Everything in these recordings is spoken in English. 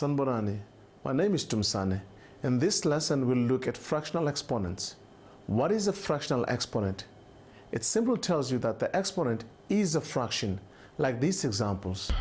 Sanborani, my name is Tumsane. In this lesson, we'll look at fractional exponents. What is a fractional exponent? It simply tells you that the exponent is a fraction, like these examples.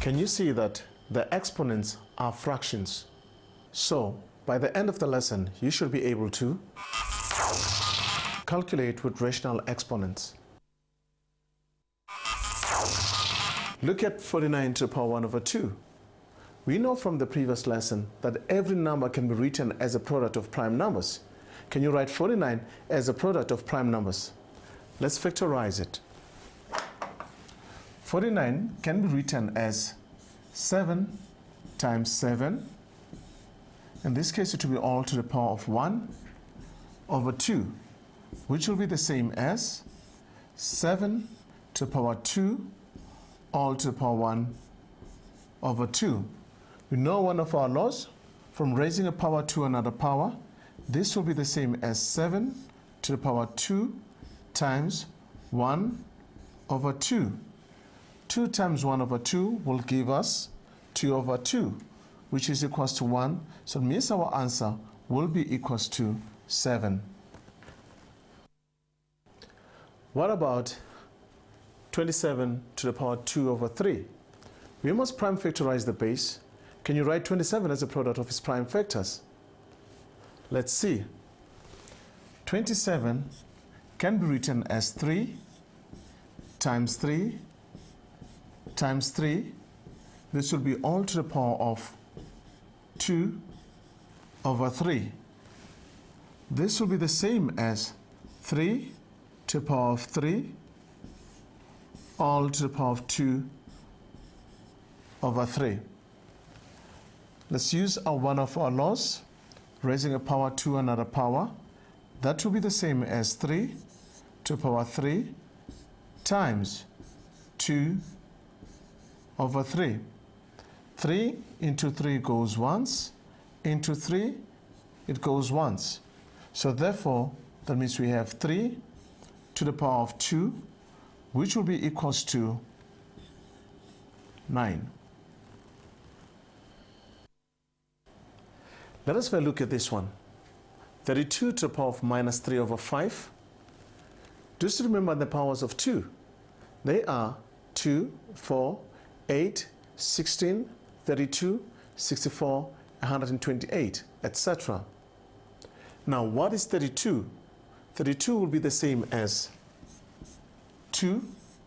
Can you see that the exponents are fractions? So, by the end of the lesson, you should be able to calculate with rational exponents. Look at 49 to the power 1 over 2. We know from the previous lesson that every number can be written as a product of prime numbers. Can you write 49 as a product of prime numbers? Let's factorize it. 49 can be written as 7 times 7. In this case, it will be all to the power of 1 over 2, which will be the same as 7 to the power 2 all to the power 1 over 2. We know one of our laws from raising a power to another power. This will be the same as 7 to the power 2 times 1 over 2. 2 times 1 over 2 will give us 2 over 2, which is equals to 1. So it means our answer will be equals to 7. What about 27 to the power 2 over 3? We must prime factorize the base. Can you write 27 as a product of its prime factors? Let's see. 27 can be written as 3 times 3 times 3. This will be all to the power of 2 over 3. This will be the same as 3 to the power of 3 all to the power of 2 over 3. Let's use one of our laws, raising a power to another power. That will be the same as 3 to the power 3 times 2 over 3. 3 into 3 goes once, into 3 it goes once. So therefore, that means we have 3 to the power of 2, which will be equals to 9. Let us have a look at this one. 32 to the power of minus 3 over 5. Just remember the powers of 2. They are 2, 4, 8, 16, 32, 64, 128, etc. Now, what is 32? 32 will be the same as 2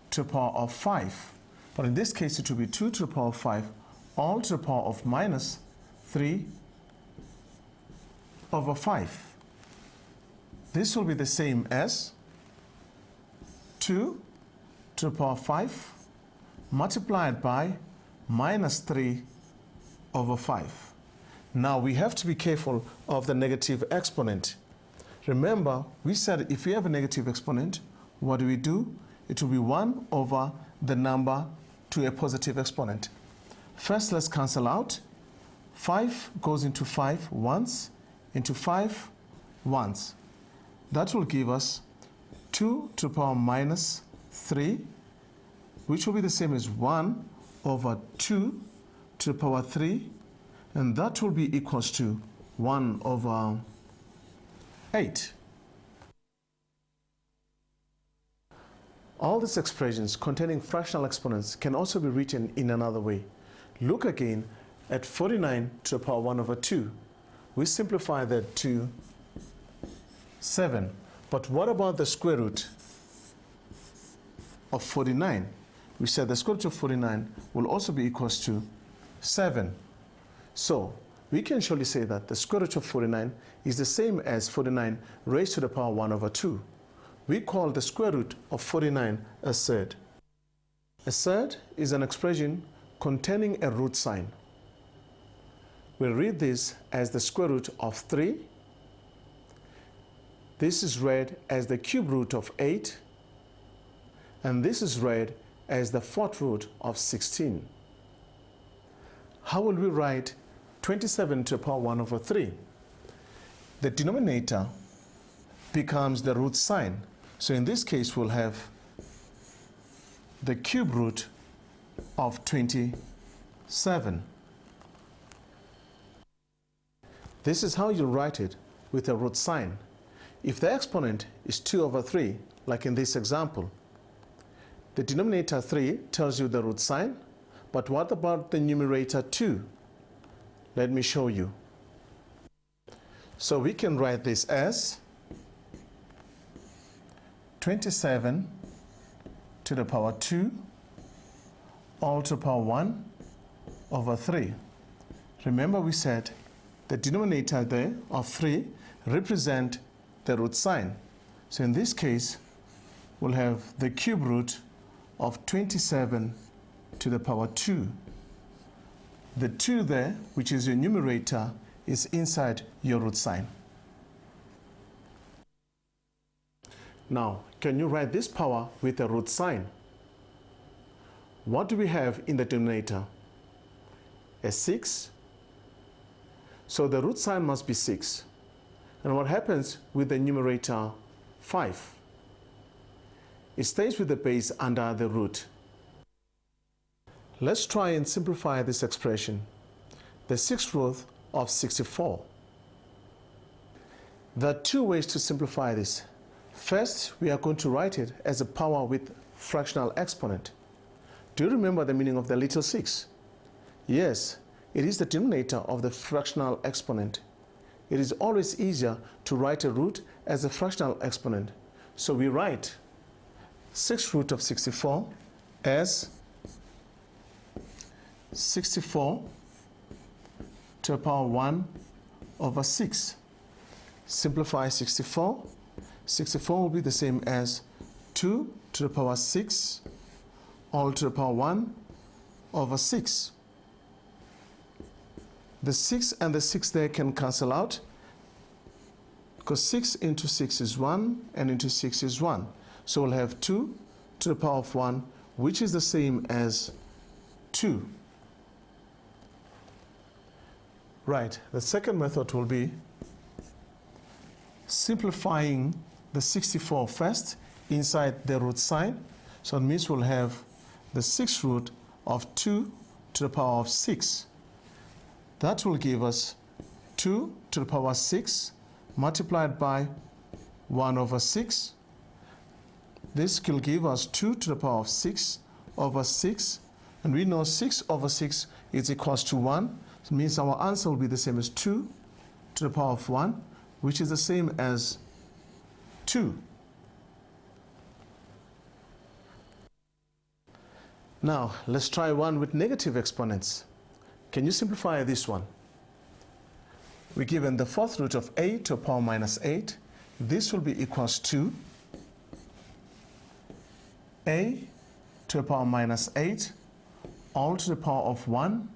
to the power of 5. But in this case, it will be 2 to the power of 5 all to the power of minus 3 over 5. This will be the same as 2 to the power of 5 multiplied by minus 3 over 5. Now we have to be careful of the negative exponent. Remember, we said if we have a negative exponent, what do? It will be 1 over the number to a positive exponent. First, let's cancel out. 5 goes into 5 once, into 5 once. That will give us 2 to the power minus 3, which will be the same as 1 over 2 to the power 3, and that will be equals to 1 over 8. All these expressions containing fractional exponents can also be written in another way. Look again at 49 to the power 1 over 2. We simplify that to 7. But what about the square root of 49? We said the square root of 49 will also be equals to 7. So we can surely say that the square root of 49 is the same as 49 raised to the power 1 over 2. we call the square root of 49 a surd. A surd is an expression containing a root sign. We'll read this as the square root of 3. This is read as the cube root of 8. And this is read as the fourth root of 16. How will we write 27 to the power 1 over 3? The denominator becomes the root sign. So in this case, we'll have the cube root of 27. This is how you write it with a root sign. If the exponent is 2 over 3, like in this example, the denominator 3 tells you the root sign, but what about the numerator 2? Let me show you. So we can write this as 27 to the power 2 all to the power 1 over 3. Remember we said the denominator there of 3 represent the root sign. So in this case, we'll have the cube root of 27 to the power 2. The 2 there, which is your numerator, is inside your root sign. Now, can you write this power with a root sign? What do we have in the denominator? A 6. So the root sign must be 6. And what happens with the numerator 5? It stays with the base under the root. Let's try and simplify this expression. The 6th root of 64. There are two ways to simplify this. First, we are going to write it as a power with fractional exponent. Do you remember the meaning of the little 6? Yes, it is the denominator of the fractional exponent. It is always easier to write a root as a fractional exponent. So we write 6th root of 64 as 64 to the power 1 over 6. Simplify 64. 64 will be the same as 2 to the power 6 all to the power 1 over 6. The 6 and the 6 there can cancel out because 6 into 6 is 1 and into 6 is 1. So we'll have 2 to the power of 1, which is the same as 2. Right, the second method will be simplifying the 64 first inside the root sign. So it means we'll have the 6th root of 2 to the power of 6. That will give us 2 to the power 6 multiplied by 1 over 6. This will give us 2 to the power of 6 over 6. And we know 6 over 6 is equals to 1. So it means our answer will be the same as 2 to the power of 1, which is the same as 2. Now, let's try one with negative exponents. Can you simplify this one? We're given the 4th root of a to the power minus 8. This will be equals to a to the power minus 8 all to the power of 1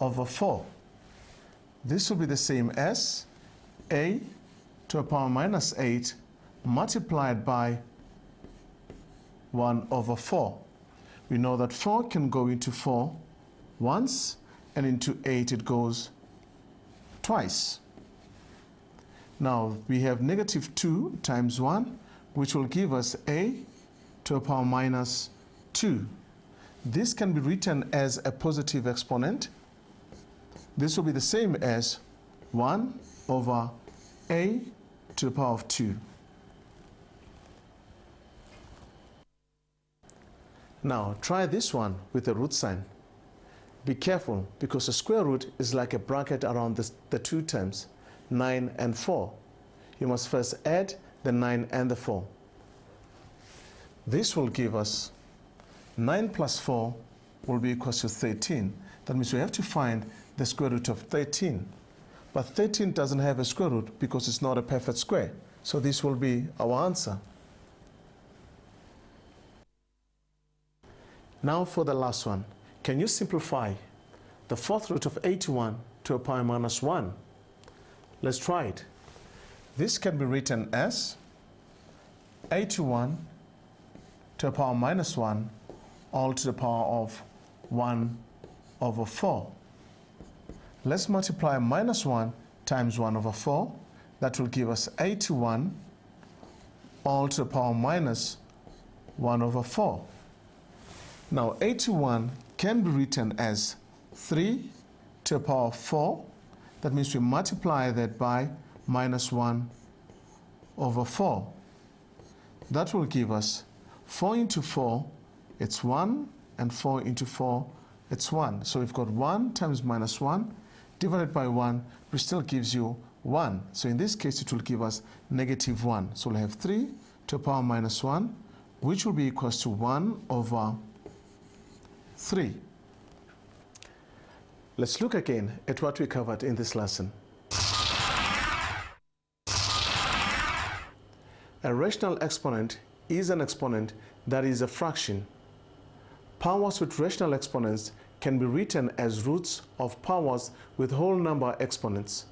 over 4. This will be the same as a to the power minus 8 multiplied by 1 over 4. We know that 4 can go into 4 once, and into 8 it goes twice. Now we have negative 2 times 1, which will give us a to the power minus 2. This can be written as a positive exponent. This will be the same as 1 over a to the power of 2. Now try this one with a root sign. Be careful, because the square root is like a bracket around the two terms, 9 and 4. You must first add the 9 and the 4. This will give us 9 plus 4 will be equal to 13. That means we have to find the square root of 13. But 13 doesn't have a square root because it's not a perfect square. So this will be our answer. Now for the last one. Can you simplify the fourth root of 81 to a power minus 1? Let's try it. This can be written as 81 to a power minus 1 all to the power of 1 over 4. Let's multiply minus 1 times 1 over 4. That will give us 81 all to the power minus 1 over 4. Now 81 can be written as 3 to the power of 4. That means we multiply that by minus 1 over 4. That will give us 4 into 4, it's 1, and 4 into 4, it's 1. So we've got 1 times minus 1 divided by 1, which still gives you 1. So in this case, it will give us negative 1. So we'll have 3 to the power minus 1, which will be equals to 1 over 3. Let's look again at what we covered in this lesson. A rational exponent is an exponent that is a fraction. Powers with rational exponents can be written as roots of powers with whole number exponents.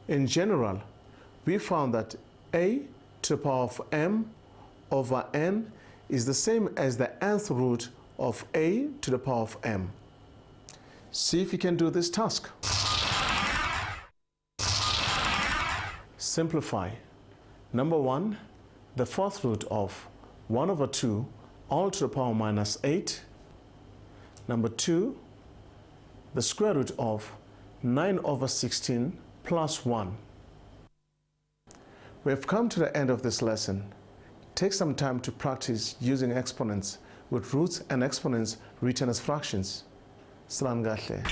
In general, we found that a to the power of m over n is the same as the nth root of a to the power of m. See if you can do this task. Simplify. Number 1, the fourth root of 1 over 2 all to the power minus 8. Number 2, the square root of 9 over 16 plus 1. We have come to the end of this lesson. Take some time to practice using exponents with roots and exponents written as fractions. Salam gahle.